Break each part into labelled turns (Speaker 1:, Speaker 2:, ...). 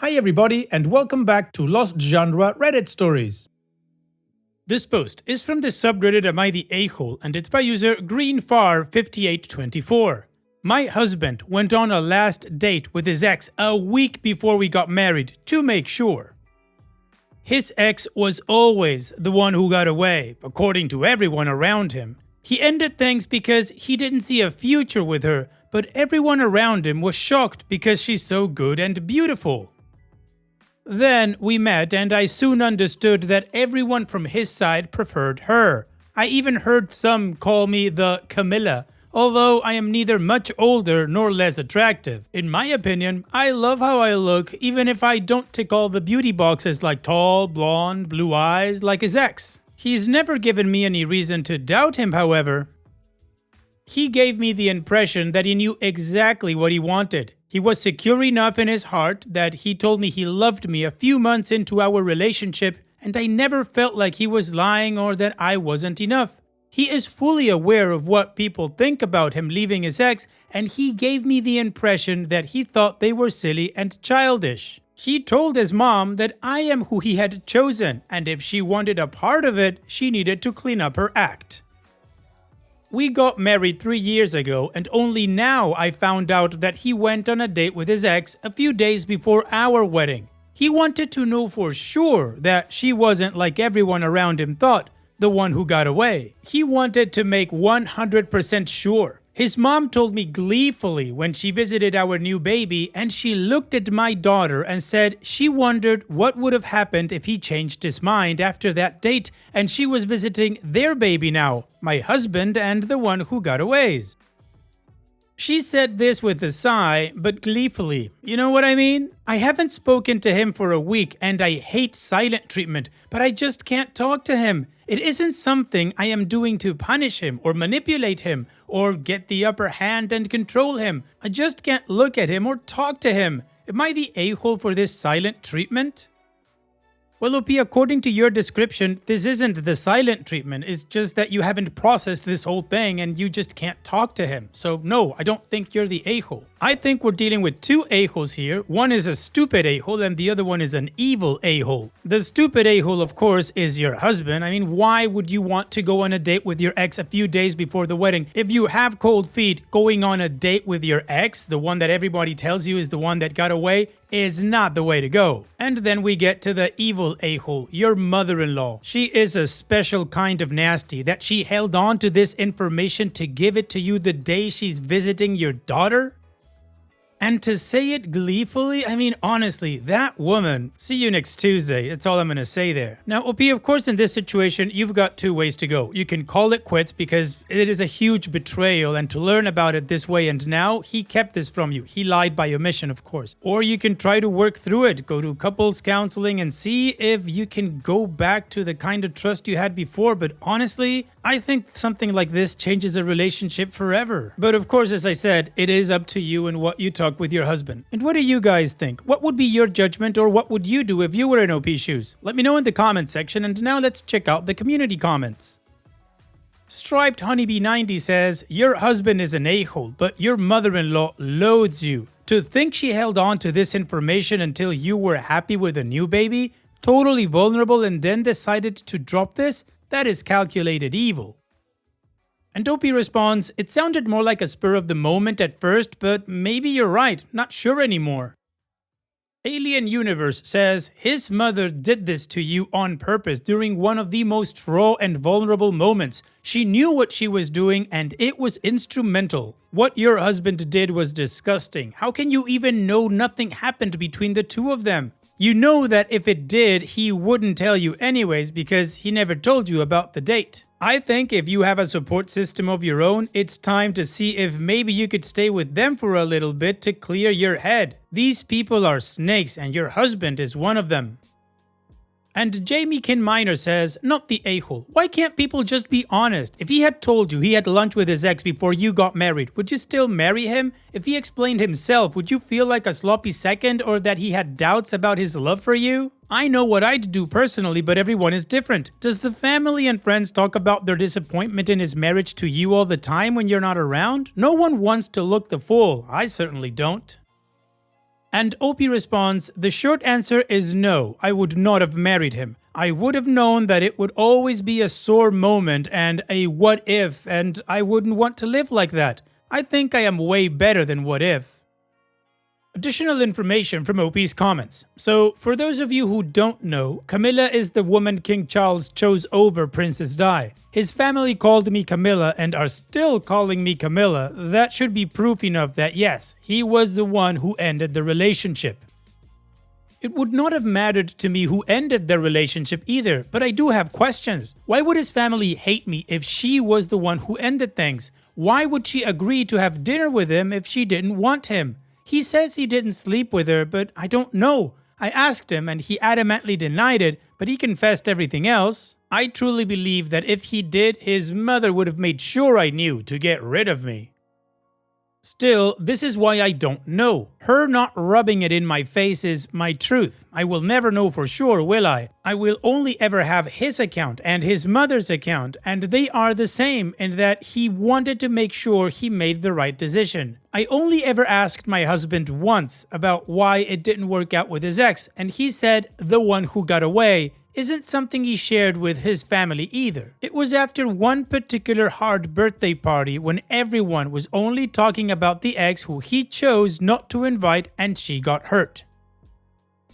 Speaker 1: Hi everybody and welcome back to Lost Genre Reddit Stories. This post is from the subreddit Am I the A-hole and it's by user greenfar5824. My husband went on a last date with his ex a week before we got married to make sure. His ex was always the one who got away, according to everyone around him. He ended things because he didn't see a future with her, but everyone around him was shocked because she's so good and beautiful. Then we met and I soon understood that everyone from his side preferred her. I even heard some call me the Camilla, although I am neither much older nor less attractive. In my opinion, I love how I look even if I don't tick all the beauty boxes like tall, blonde, blue eyes like his ex. He's never given me any reason to doubt him, however. He gave me the impression that he knew exactly what he wanted. He was secure enough in his heart that he told me he loved me a few months into our relationship, and I never felt like he was lying or that I wasn't enough. He is fully aware of what people think about him leaving his ex, and he gave me the impression that he thought they were silly and childish. He told his mom that I am who he had chosen, and if she wanted a part of it, she needed to clean up her act. We got married 3 years ago and only now I found out that he went on a date with his ex a few days before our wedding. He wanted to know for sure that she wasn't like everyone around him thought, the one who got away. He wanted to make 100% sure. His mom told me gleefully when she visited our new baby and she looked at my daughter and said she wondered what would have happened if he changed his mind after that date and she was visiting their baby now, my husband and the one who got away. She said this with a sigh, but gleefully. You know what I mean? I haven't spoken to him for a week and I hate silent treatment, but I just can't talk to him. It isn't something I am doing to punish him or manipulate him or get the upper hand and control him. I just can't look at him or talk to him. Am I the a-hole for this silent treatment? Well, OP, according to your description, this isn't the silent treatment. It's just that you haven't processed this whole thing and you just can't talk to him. So no, I don't think you're the a-hole. I think we're dealing with two a-holes here. One is a stupid a-hole and the other one is an evil a-hole. The stupid a-hole, of course, is your husband. I mean, why would you want to go on a date with your ex a few days before the wedding? If you have cold feet, going on a date with your ex, the one that everybody tells you is the one that got away, is not the way to go. And then we get to the evil a-hole, your mother-in-law. She is a special kind of nasty that she held on to this information to give it to you the day she's visiting your daughter? And to say it gleefully, I mean, honestly, that woman. See you next Tuesday. That's all I'm going to say there. Now, OP, of course, in this situation, you've got two ways to go. You can call it quits because it is a huge betrayal and to learn about it this way and now, he kept this from you. He lied by omission, of course. Or you can try to work through it. Go to couples counseling and see if you can go back to the kind of trust you had before. But honestly, I think something like this changes a relationship forever. But of course, as I said, it is up to you and what you talk with your husband. And what do you guys think? What would be your judgment or what would you do if you were in OP shoes? Let me know in the comment section and now let's check out the community comments. Striped Honeybee 90 says, your husband is an a-hole, but your mother-in-law loathes you. To think she held on to this information until you were happy with a new baby, totally vulnerable and then decided to drop this? That is calculated evil. And Dopey responds, it sounded more like a spur of the moment at first, but maybe you're right, not sure anymore. Alien Universe says, his mother did this to you on purpose during one of the most raw and vulnerable moments. She knew what she was doing and it was instrumental. What your husband did was disgusting. How can you even know nothing happened between the two of them? You know that if it did, he wouldn't tell you anyways because he never told you about the date. I think if you have a support system of your own, it's time to see if maybe you could stay with them for a little bit to clear your head. These people are snakes and your husband is one of them. And Jamie Kin Minor says, not the a-hole. Why can't people just be honest? If he had told you he had lunch with his ex before you got married, would you still marry him? If he explained himself, would you feel like a sloppy second or that he had doubts about his love for you? I know what I'd do personally, but everyone is different. Does the family and friends talk about their disappointment in his marriage to you all the time when you're not around? No one wants to look the fool. I certainly don't. And Opie responds, the short answer is no, I would not have married him. I would have known that it would always be a sore moment and a what if, and I wouldn't want to live like that. I think I am way better than what if. Additional information from Opie's comments. So, for those of you who don't know, Camilla is the woman King Charles chose over Princess Di. His family called me Camilla and are still calling me Camilla. That should be proof enough that yes, he was the one who ended the relationship. It would not have mattered to me who ended their relationship either, but I do have questions. Why would his family hate me if she was the one who ended things? Why would she agree to have dinner with him if she didn't want him? He says he didn't sleep with her, but I don't know. I asked him and he adamantly denied it, but he confessed everything else. I truly believe that if he did, his mother would have made sure I knew to get rid of me. Still, this is why I don't know. Her not rubbing it in my face is my truth. I will never know for sure, will I? I will only ever have his account and his mother's account, and they are the same in that he wanted to make sure he made the right decision. I only ever asked my husband once about why it didn't work out with his ex, and he said the one who got away isn't something he shared with his family either. It was after one particular hard birthday party when everyone was only talking about the ex who he chose not to invite and she got hurt.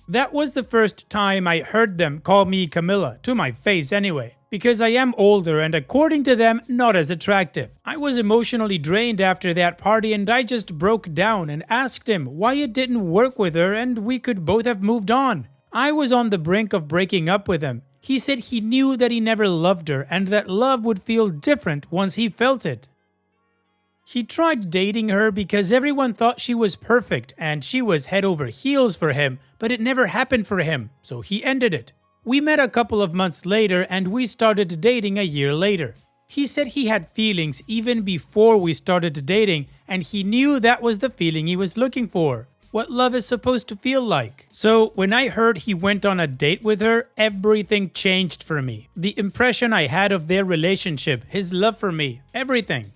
Speaker 1: That was the first time I heard them call me Camilla, to my face anyway, because I am older and according to them not as attractive. I was emotionally drained after that party and I just broke down and asked him why it didn't work with her and we could both have moved on. I was on the brink of breaking up with him. He said he knew that he never loved her and that love would feel different once he felt it. He tried dating her because everyone thought she was perfect and she was head over heels for him, but it never happened for him, so he ended it. We met a couple of months later and we started dating a year later. He said he had feelings even before we started dating and he knew that was the feeling he was looking for. What love is supposed to feel like. So when I heard he went on a date with her, everything changed for me. The impression I had of their relationship, his love for me, everything.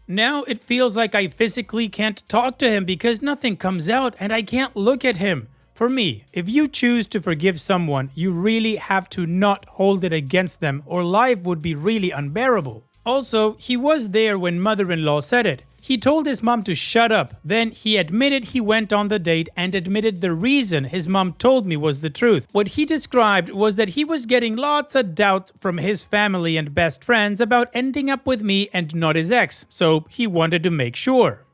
Speaker 1: Now it feels like I physically can't talk to him because nothing comes out and I can't look at him. For me, if you choose to forgive someone, you really have to not hold it against them or life would be really unbearable. Also, he was there when mother-in-law said it. He told his mom to shut up, then he admitted he went on the date and admitted the reason his mom told me was the truth. What he described was that he was getting lots of doubt from his family and best friends about ending up with me and not his ex, so he wanted to make sure.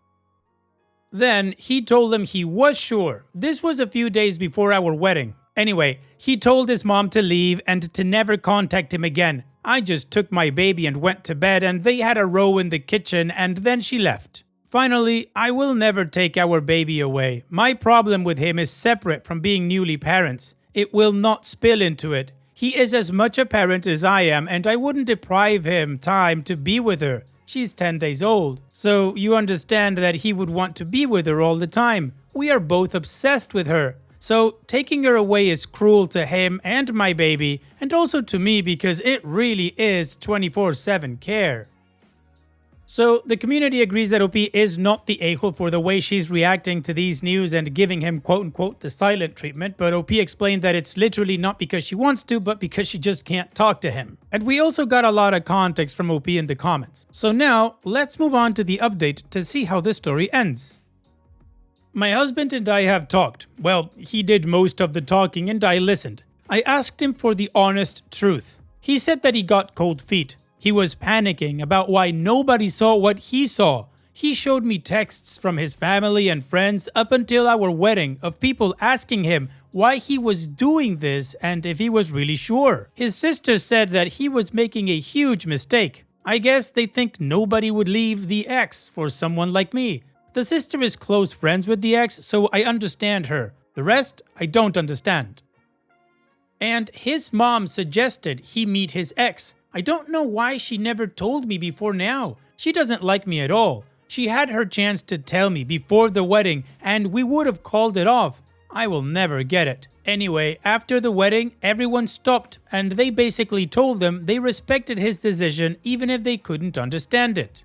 Speaker 1: Then he told them he was sure. This was a few days before our wedding. Anyway, he told his mom to leave and to never contact him again. I just took my baby and went to bed and they had a row in the kitchen and then she left. Finally, I will never take our baby away. My problem with him is separate from being newly parents. It will not spill into it. He is as much a parent as I am and I wouldn't deprive him time to be with her. She's 10 days old. So you understand that he would want to be with her all the time. We are both obsessed with her. So taking her away is cruel to him and my baby, and also to me because it really is 24/7 care. So the community agrees that OP is not the a-hole for the way she's reacting to these news and giving him quote-unquote the silent treatment, but OP explained that it's literally not because she wants to, but because she just can't talk to him. And we also got a lot of context from OP in the comments. So now, let's move on to the update to see how this story ends. My husband and I have talked. Well, he did most of the talking and I listened. I asked him for the honest truth. He said that he got cold feet. He was panicking about why nobody saw what he saw. He showed me texts from his family and friends up until our wedding of people asking him why he was doing this and if he was really sure. His sister said that he was making a huge mistake. I guess they think nobody would leave the ex for someone like me. The sister is close friends with the ex, so I understand her. The rest, I don't understand. And his mom suggested he meet his ex. I don't know why she never told me before now. She doesn't like me at all. She had her chance to tell me before the wedding and we would have called it off. I will never get it. Anyway, after the wedding, everyone stopped and they basically told him they respected his decision even if they couldn't understand it.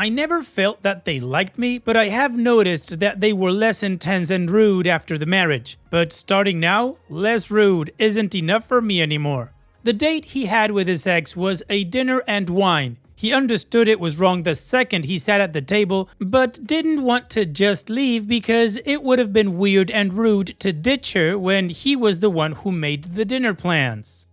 Speaker 1: I never felt that they liked me, but I have noticed that they were less intense and rude after the marriage. But starting now, less rude isn't enough for me anymore. The date he had with his ex was a dinner and wine. He understood it was wrong the second he sat at the table, but didn't want to just leave because it would have been weird and rude to ditch her when he was the one who made the dinner plans.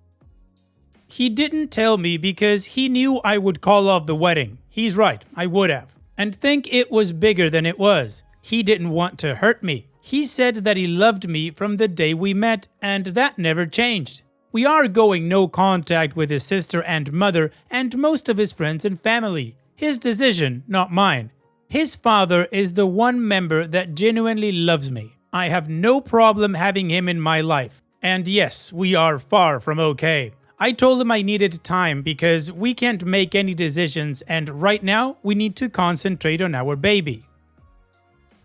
Speaker 1: He didn't tell me because he knew I would call off the wedding. He's right, I would have. And think it was bigger than it was. He didn't want to hurt me. He said that he loved me from the day we met, and that never changed. We are going no contact with his sister and mother and most of his friends and family. His decision, not mine. His father is the one member that genuinely loves me. I have no problem having him in my life. And yes, we are far from okay. I told him I needed time because we can't make any decisions and right now we need to concentrate on our baby.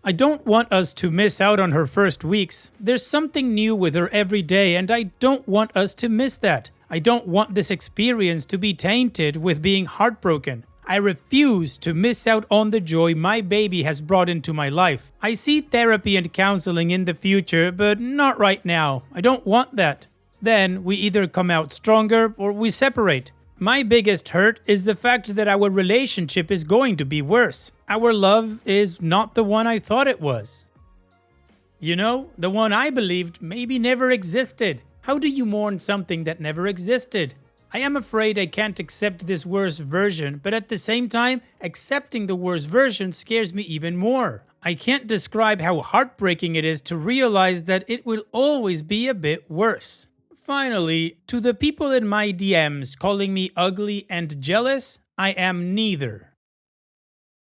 Speaker 1: I don't want us to miss out on her first weeks. There's something new with her every day and I don't want us to miss that. I don't want this experience to be tainted with being heartbroken. I refuse to miss out on the joy my baby has brought into my life. I see therapy and counseling in the future, but not right now. I don't want that. Then we either come out stronger or we separate. My biggest hurt is the fact that our relationship is going to be worse. Our love is not the one I thought it was. You know, the one I believed maybe never existed. How do you mourn something that never existed? I am afraid I can't accept this worse version, but at the same time, accepting the worse version scares me even more. I can't describe how heartbreaking it is to realize that it will always be a bit worse. Finally, to the people in my DMs calling me ugly and jealous, I am neither.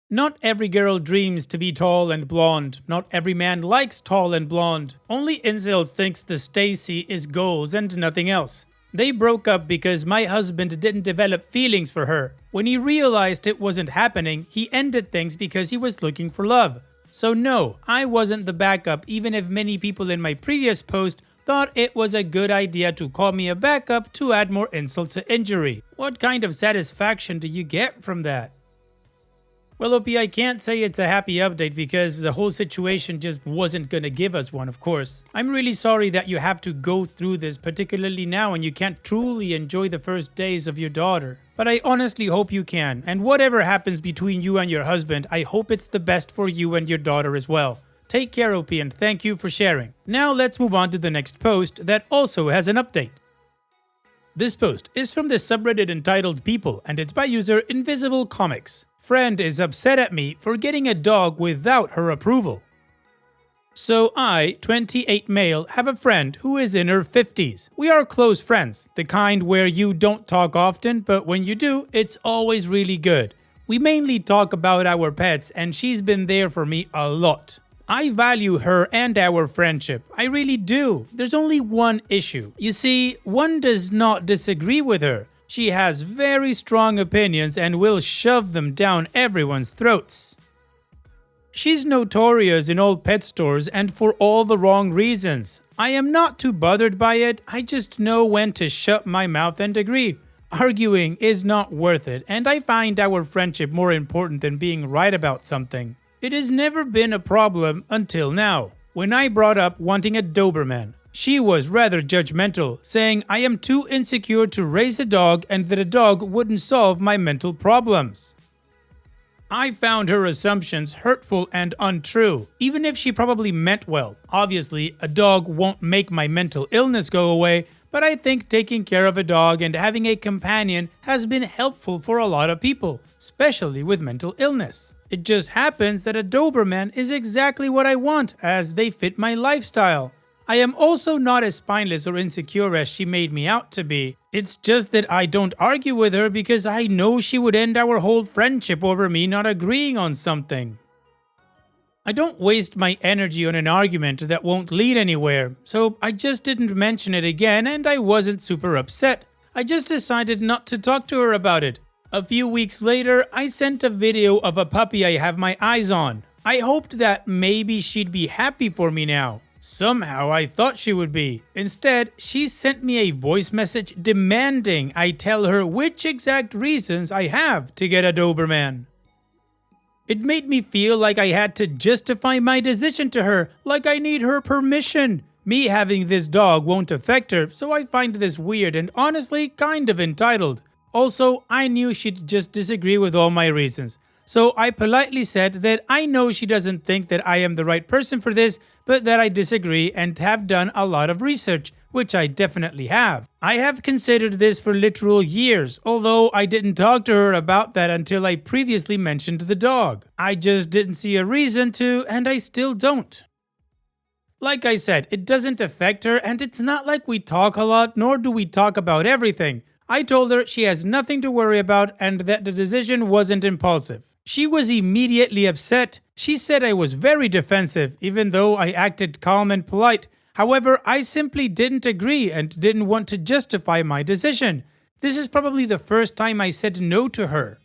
Speaker 1: Not every girl dreams to be tall and blonde. Not every man likes tall and blonde. Only incels thinks the Stacy is goals and nothing else. They broke up because my husband didn't develop feelings for her. When he realized it wasn't happening, he ended things because he was looking for love. So no, I wasn't the backup even if many people in my previous post thought it was a good idea to call me a backup to add more insult to injury. What kind of satisfaction do you get from that? Well, OP, I can't say it's a happy update because the whole situation just wasn't gonna give us one, of course. I'm really sorry that you have to go through this, particularly now when you can't truly enjoy the first days of your daughter. But I honestly hope you can, and whatever happens between you and your husband, I hope it's the best for you and your daughter as well. Take care, OP, and thank you for sharing. Now let's move on to the next post that also has an update. This post is from the subreddit entitled People, and it's by user Invisible Comics. Friend is upset at me for getting a dog without her approval. So I, 28 male, have a friend who is in her 50s. We are close friends, the kind where you don't talk often, but when you do, it's always really good. We mainly talk about our pets and she's been there for me a lot. I value her and our friendship. I really do. There's only one issue. You see, one does not disagree with her. She has very strong opinions and will shove them down everyone's throats. She's notorious in all pet stores and for all the wrong reasons. I am not too bothered by it. I just know when to shut my mouth and agree. Arguing is not worth it, and I find our friendship more important than being right about something. It has never been a problem until now. When I brought up wanting a Doberman, she was rather judgmental, saying I am too insecure to raise a dog and that a dog wouldn't solve my mental problems. I found her assumptions hurtful and untrue, even if she probably meant well. Obviously, a dog won't make my mental illness go away, but I think taking care of a dog and having a companion has been helpful for a lot of people, especially with mental illness. It just happens that a Doberman is exactly what I want, as they fit my lifestyle. I am also not as spineless or insecure as she made me out to be. It's just that I don't argue with her because I know she would end our whole friendship over me not agreeing on something. I don't waste my energy on an argument that won't lead anywhere, so I just didn't mention it again and I wasn't super upset. I just decided not to talk to her about it. A few weeks later, I sent a video of a puppy I have my eyes on. I hoped that maybe she'd be happy for me now. Somehow I thought she would be. Instead, she sent me a voice message demanding I tell her which exact reasons I have to get a Doberman. It made me feel like I had to justify my decision to her, like I need her permission. Me having this dog won't affect her, so I find this weird and honestly kind of entitled. Also, I knew she'd just disagree with all my reasons. So I politely said that I know she doesn't think that I am the right person for this, but that I disagree and have done a lot of research, which I definitely have. I have considered this for literal years, although I didn't talk to her about that until I previously mentioned the dog. I just didn't see a reason to, and I still don't. Like I said, it doesn't affect her, and it's not like we talk a lot, nor do we talk about everything. I told her she has nothing to worry about and that the decision wasn't impulsive. She was immediately upset. She said I was very defensive, even though I acted calm and polite. However, I simply didn't agree and didn't want to justify my decision. This is probably the first time I said no to her.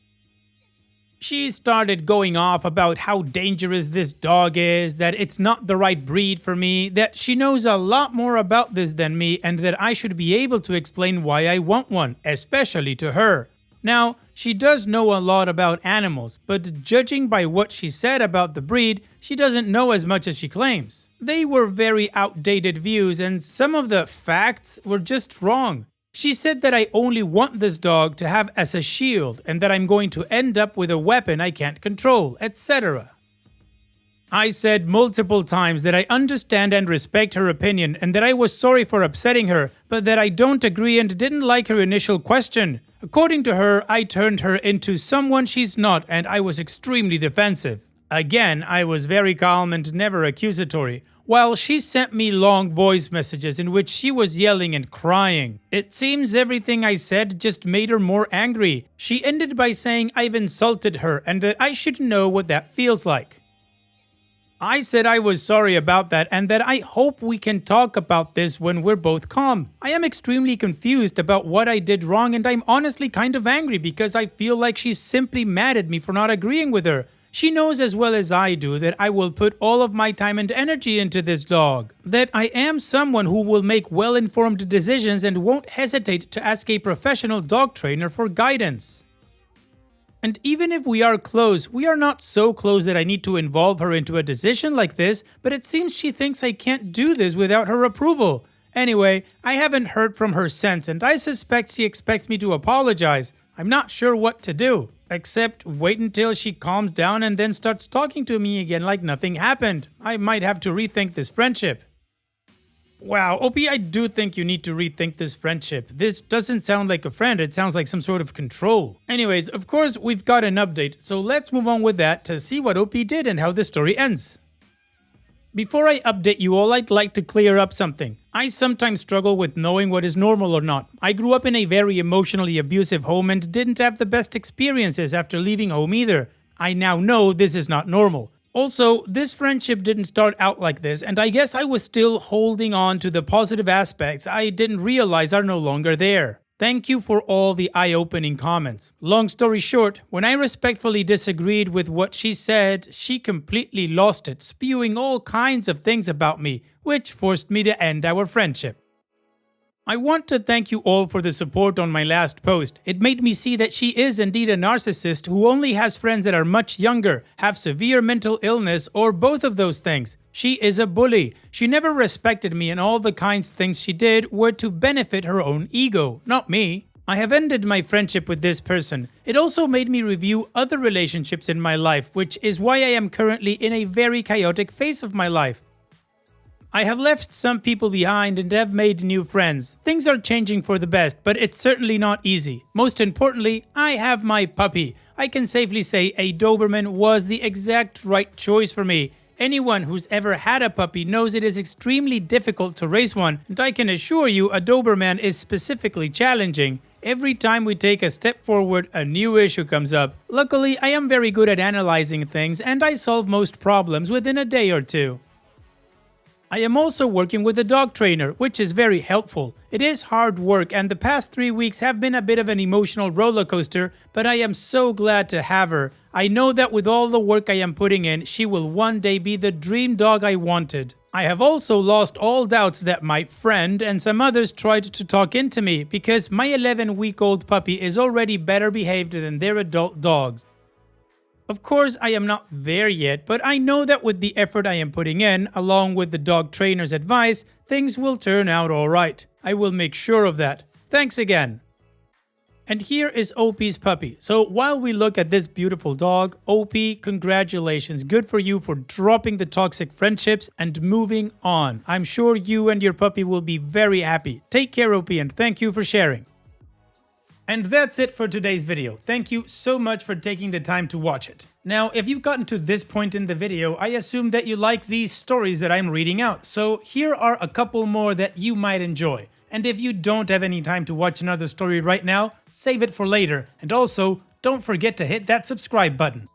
Speaker 1: She started going off about how dangerous this dog is, that it's not the right breed for me, that she knows a lot more about this than me, and that I should be able to explain why I want one, especially to her. Now, she does know a lot about animals, but judging by what she said about the breed, she doesn't know as much as she claims. They were very outdated views, and some of the facts were just wrong. She said that I only want this dog to have as a shield and that I'm going to end up with a weapon I can't control, etc. I said multiple times that I understand and respect her opinion and that I was sorry for upsetting her, but that I don't agree and didn't like her initial question. According to her, I turned her into someone she's not and I was extremely defensive. Again, I was very calm and never accusatory, while she sent me long voice messages in which she was yelling and crying. It seems everything I said just made her more angry. She ended by saying I've insulted her and that I should know what that feels like. I said I was sorry about that and that I hope we can talk about this when we're both calm. I am extremely confused about what I did wrong and I'm honestly kind of angry because I feel like she's simply mad at me for not agreeing with her. She knows as well as I do that I will put all of my time and energy into this dog, that I am someone who will make well-informed decisions and won't hesitate to ask a professional dog trainer for guidance. And even if we are close, we are not so close that I need to involve her into a decision like this, but it seems she thinks I can't do this without her approval. Anyway, I haven't heard from her since and I suspect she expects me to apologize. I'm not sure what to do, except wait until she calms down and then starts talking to me again like nothing happened. I might have to rethink this friendship. Wow, Opie, I do think you need to rethink this friendship. This doesn't sound like a friend, it sounds like some sort of control. Anyways, of course, we've got an update, so let's move on with that to see what Opie did and how the story ends. Before I update you all, I'd like to clear up something. I sometimes struggle with knowing what is normal or not. I grew up in a very emotionally abusive home and didn't have the best experiences after leaving home either. I now know this is not normal. Also, this friendship didn't start out like this, and I guess I was still holding on to the positive aspects I didn't realize are no longer there. Thank you for all the eye-opening comments. Long story short, when I respectfully disagreed with what she said, she completely lost it, spewing all kinds of things about me, which forced me to end our friendship. I want to thank you all for the support on my last post. It made me see that she is indeed a narcissist who only has friends that are much younger, have severe mental illness, or both of those things. She is a bully. She never respected me and all the kinds things she did were to benefit her own ego, not me. I have ended my friendship with this person. It also made me review other relationships in my life, which is why I am currently in a very chaotic phase of my life. I have left some people behind and have made new friends. Things are changing for the best, but it's certainly not easy. Most importantly, I have my puppy. I can safely say a Doberman was the exact right choice for me. Anyone who's ever had a puppy knows it is extremely difficult to raise one, and I can assure you a Doberman is specifically challenging. Every time we take a step forward, a new issue comes up. Luckily, I am very good at analyzing things and I solve most problems within a day or two. I am also working with a dog trainer, which is very helpful. It is hard work and the past 3 weeks have been a bit of an emotional roller coaster, but I am so glad to have her. I know that with all the work I am putting in, she will one day be the dream dog I wanted. I have also lost all doubts that my friend and some others tried to talk into me because my 11-week-old puppy is already better behaved than their adult dogs. Of course, I am not there yet, but I know that with the effort I am putting in, along with the dog trainer's advice, things will turn out alright. I will make sure of that. Thanks again. And here is OP's puppy. So while we look at this beautiful dog, OP, congratulations. Good for you for dropping the toxic friendships and moving on. I'm sure you and your puppy will be very happy. Take care, OP, and thank you for sharing. And that's it for today's video. Thank you so much for taking the time to watch it. Now, if you've gotten to this point in the video, I assume that you like these stories that I'm reading out. So here are a couple more that you might enjoy. And if you don't have any time to watch another story right now, save it for later. And also, don't forget to hit that subscribe button.